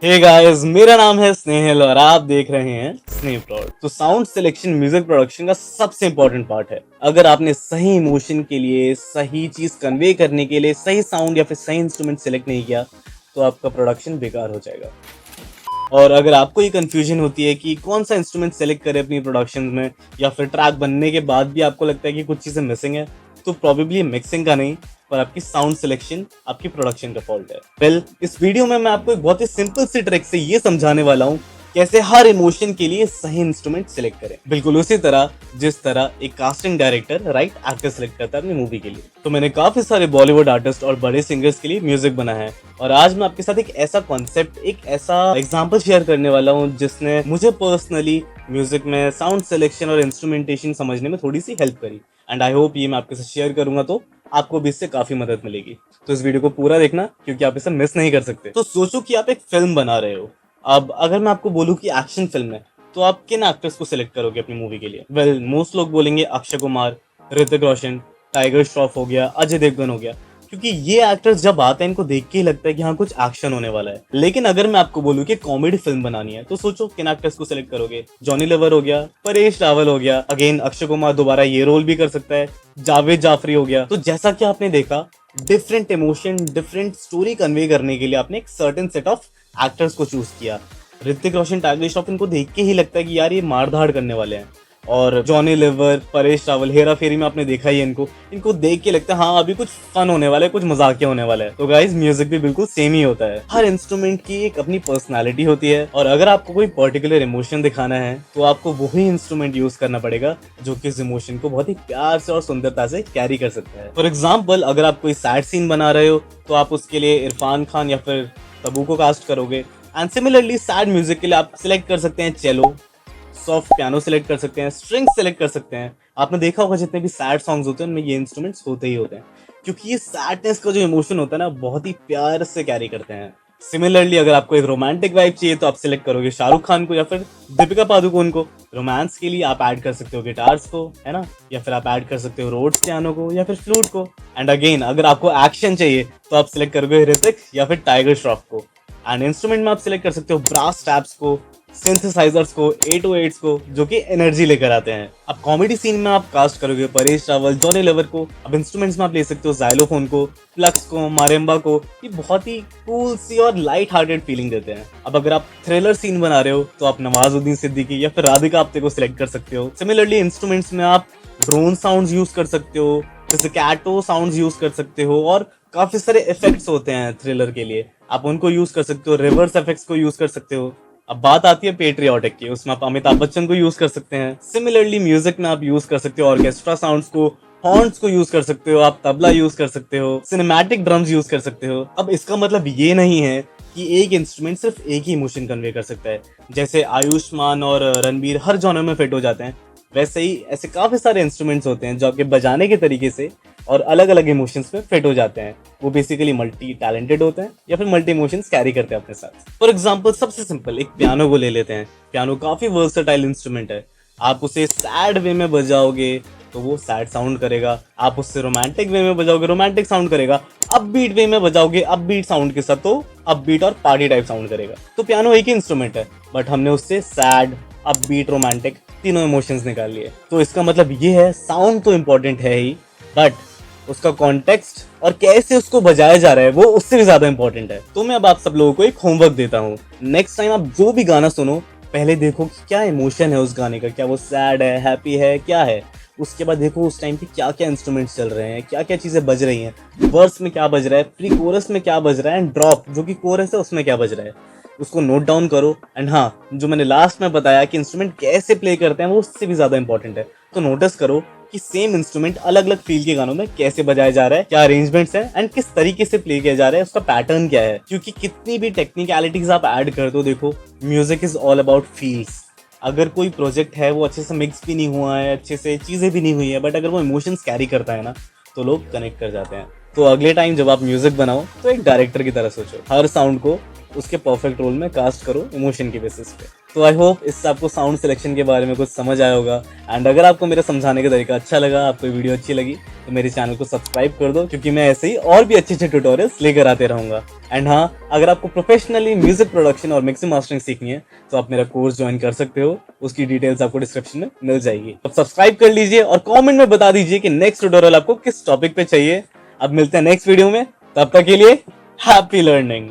Hey guys, मेरा नाम है स्नेहल और आप देख रहे हैं स्नेह प्रोड। तो साउंड सिलेक्शन म्यूजिक प्रोडक्शन का सबसे इंपॉर्टेंट पार्ट है। अगर आपने सही इमोशन के लिए, सही चीज कन्वे करने के लिए सही साउंड या फिर सही इंस्ट्रूमेंट सेलेक्ट नहीं किया तो आपका प्रोडक्शन बेकार हो जाएगा। और अगर आपको ये कंफ्यूजन होती है कि कौन सा इंस्ट्रूमेंट सेलेक्ट करें अपनी प्रोडक्शन में, या फिर ट्रैक बनने के बाद भी आपको लगता है कि कुछ चीजें मिसिंग है, तो प्रोबेबली मिक्सिंग का नहीं पर आपकी साउंड सिलेक्शन, आपकी प्रोडक्शन का फॉल्ट है। वेल, इस वीडियो में मैं आपको एक बहुत ही सिंपल सी ट्रिक से ये समझाने वाला हूँ कैसे हर इमोशन के लिए सही इंस्ट्रूमेंट सिलेक्ट करें, बिल्कुल उसी तरह जिस तरह एक casting director right actor select करता है अपनी मूवी के लिए। तो मैंने काफी सारे बॉलीवुड आर्टिस्ट और बड़े सिंगर्स के लिए म्यूजिक बनाया है, और आज मैं आपके साथ एक ऐसा कॉन्सेप्ट, एक ऐसा एग्जांपल शेयर करने वाला हूँ जिसने मुझे पर्सनली म्यूजिक में साउंड सिलेक्शन और इंस्ट्रूमेंटेशन समझने में थोड़ी सी हेल्प करी। एंड आई होप ये मैं आपके साथ शेयर करूंगा तो आपको भी इससे काफी मदद मिलेगी। तो इस वीडियो को पूरा देखना क्योंकि आप इसे मिस नहीं कर सकते। तो सोचो कि आप एक फिल्म बना रहे हो। अब अगर मैं आपको बोलूं कि एक्शन फिल्म है, तो आप किन एक्टर्स को सिलेक्ट करोगे अपनी मूवी के लिए? वेल, मोस्ट लोग बोलेंगे अक्षय कुमार, ऋतिक रोशन, टाइगर श्रॉफ हो गया, अजय देवगन हो गया, क्योंकि ये एक्टर्स जब आते हैं इनको देख के ही लगता है कि हाँ कुछ एक्शन होने वाला है। लेकिन अगर मैं आपको बोलूं कि कॉमेडी फिल्म बनानी है, तो सोचो किन एक्टर्स को सिलेक्ट करोगे? जॉनी लीवर हो गया, परेश रावल हो गया, अगेन अक्षय कुमार दोबारा ये रोल भी कर सकता है, जावेद जाफरी हो गया। तो जैसा कि आपने देखा, different emotion, different story convey करने के लिए आपने एक सर्टेन सेट ऑफ एक्टर्स को चूज किया। ऋतिक रोशन, टाइगर श्रॉफ, इनको देख के ही लगता है कि यार ये मारधाड़ करने वाले हैं। और जॉनी लीवर, परेश रावल, हेरा फेरी में आपने देखा ही है इनको देख के लगता है हाँ अभी कुछ फन होने वाला है, कुछ मजाकिया होने वाला है। तो गाइस, म्यूजिक भी बिल्कुल सेम ही होता है। हर इंस्ट्रूमेंट की एक अपनी पर्सनालिटी होती है, और अगर आपको कोई पर्टिकुलर इमोशन दिखाना है तो आपको वही इंस्ट्रूमेंट यूज करना पड़ेगा जो कि इस इमोशन को बहुत ही प्यार से और सुंदरता से कैरी कर सकता है। फॉर एग्जाम्पल, अगर आप कोई सैड सीन बना रहे हो तो आप उसके लिए इरफान खान या फिर तब्बू को कास्ट करोगे। एंड सिमिलरली सैड म्यूजिक के लिए आप सिलेक्ट कर सकते हैं चेलो, सॉफ्ट पियानो सिलेक्ट कर सकते हैं, स्ट्रिंग सिलेक्ट कर सकते हैं। आपने देखा होगा जितने भी सैड सॉन्ग्स होते हैं उनमें ये इंस्ट्रूमेंट्स होते ही होते हैं, क्योंकि ये सैडनेस का जो इमोशन होता है ना बहुत ही प्यार से कैरी करते हैं। सिमिलरली अगर आपको एक रोमांटिक वाइब चाहिए तो आप सिलेक्ट करोगे शाहरुख खान को या फिर दीपिका पादुकोण को। रोमांस के लिए आप ऐड कर सकते हो गिटार्स को, है ना, या फिर आप ऐड कर सकते हो रोड्स पियानो को या फिर फ्लूट को। एंड अगेन अगर आपको एक्शन चाहिए तो आप सिलेक्ट करोगे ऋतिक या फिर टाइगर श्रॉफ को। एंड इंस्ट्रूमेंट में आप सिलेक्ट कर सकते हो ब्रास टैप्स को, सिंथेसाइजर्स को, 808s को, जो कि एनर्जी लेकर आते हैं। अब कॉमेडी सीन में आप कास्ट करोगे परेश रावल, जॉनी लीवर को। अब इंस्ट्रूमेंट्स में आप ले सकते हो जाइलोफोन को, प्लक्स को, मारेम्बा को। ये बहुत ही कूल सी और लाइट हार्टेड फीलिंग देते हैं। अब अगर आप थ्रिलर सीन बना रहे हो तो आप नवाजुद्दीन सिद्दीकी या फिर राधिका आप्टे को सिलेक्ट कर सकते हो। सिमिलरली इंस्ट्रूमेंट्स में आप ड्रोन साउंड्स यूज कर सकते हो, पिज़्ज़िकाटो साउंड्स यूज कर सकते हो, और काफी सारे इफेक्ट्स होते हैं थ्रिलर के लिए, आप उनको यूज कर सकते हो। रिवर्स इफेक्ट्स को यूज कर सकते हो। अब बात आती है पेट्रियाटिक की, उसमें आप अमिताभ बच्चन को यूज कर सकते हैं। सिमिलरली म्यूजिक में आप यूज कर सकते हो ऑर्केस्ट्रा साउंड्स को, हॉर्न्स को यूज कर सकते हो, आप तबला यूज कर सकते हो, सिनेमैटिक ड्रम्स यूज कर सकते हो। अब इसका मतलब ये नहीं है कि एक इंस्ट्रूमेंट सिर्फ एक ही इमोशन कन्वे कर सकता है। जैसे आयुष्मान और रणबीर हर जॉनर में फिट हो जाते हैं, वैसे ही ऐसे काफी सारे इंस्ट्रूमेंट्स होते हैं जो आपके बजाने के तरीके से और अलग अलग इमोशंस में फिट हो जाते हैं। वो बेसिकली मल्टी टैलेंटेड होते हैं या फिर मल्टी इमोशंस कैरी करते हैं अपने साथ। फॉर एग्जांपल, सबसे सिंपल एक पियानो को ले लेते हैं। पियानो काफी वर्सेटाइल इंस्ट्रूमेंट है। आप उसे सैड वे में बजाओगे तो वो सैड साउंड करेगा, आप उससे रोमांटिक वे में बजाओगे रोमांटिक साउंड करेगा, अपबीट वे में बजाओगे अपबीट साउंड के साथ तो अपबीट और पार्टी टाइप साउंड करेगा। तो पियानो एक ही इंस्ट्रूमेंट है, बट हमने उससे सैड, अपबीट, रोमांटिक तीनों इमोशंस निकाल लिए। तो इसका मतलब ये है, साउंड तो इंपॉर्टेंट है ही, बट उसका कॉन्टेक्स्ट और कैसे उसको बजाया जा रहा है वो उससे भी ज्यादा इंपॉर्टेंट है। तो मैं अब आप सब लोगों को एक होमवर्क देता हूँ। नेक्स्ट टाइम आप जो भी गाना सुनो, पहले देखो कि क्या इमोशन है उस गाने का, क्या वो सैड है, हैप्पी है, क्या है। उसके बाद देखो उस टाइम पे क्या क्या इंस्ट्रूमेंट्स चल रहे हैं, क्या क्या चीजें बज रही हैं, वर्स में क्या बज रहा है, प्री कोरस में क्या बज रहा है, एंड ड्रॉप जो कि कोरस है उसमें क्या बज रहा है, उसको नोट डाउन करो। एंड हाँ, जो मैंने लास्ट में बताया कि इंस्ट्रूमेंट कैसे प्ले करते हैं वो उससे भी ज्यादा इंपॉर्टेंट है। तो नोटिस करो कि सेम इंस्ट्रूमेंट अलग अलग फील के गानों में कैसे बजाया जा रहा है, क्या अरेंजमेंट्स हैं, एंड किस तरीके से प्ले किया जा रहा है, उसका पैटर्न क्या है। क्योंकि कितनी भी टेक्निकलिटीज आप ऐड कर दो, देखो music is all about feels. अगर कोई प्रोजेक्ट है वो अच्छे से मिक्स भी नहीं हुआ है, अच्छे से चीजें भी नहीं हुई है, बट अगर वो इमोशंस कैरी करता है ना तो लोग कनेक्ट कर जाते हैं। तो अगले टाइम जब आप म्यूजिक बनाओ तो एक डायरेक्टर की तरह सोचो, हर साउंड को उसके परफेक्ट रोल में कास्ट करो इमोशन के बेसिस पे। तो आई होप इससे आपको साउंड सिलेक्शन के बारे में कुछ समझ आया होगा। एंड अगर आपको मेरा समझाने का तरीका अच्छा लगा, आपको वीडियो अच्छी लगी, तो मेरे चैनल को सब्सक्राइब कर दो, क्योंकि मैं ऐसे ही और भी अच्छे अच्छे ट्यूटोरियल्स लेकर आते रहूंगा। एंड हाँ, अगर आपको प्रोफेशनली म्यूजिक प्रोडक्शन और मिक्सिंग मास्टरिंग सीखनी है तो आप मेरा कोर्स ज्वाइन कर सकते हो, उसकी डिटेल्स आपको डिस्क्रिप्शन में मिल जाएगी। अब सब्सक्राइब कर लीजिए और कॉमेंट में बता दीजिए कि नेक्स्ट ट्यूटोरियल आपको किस टॉपिक पे चाहिए। अब मिलते हैं नेक्स्ट वीडियो में, तब तक के लिए हैप्पी लर्निंग।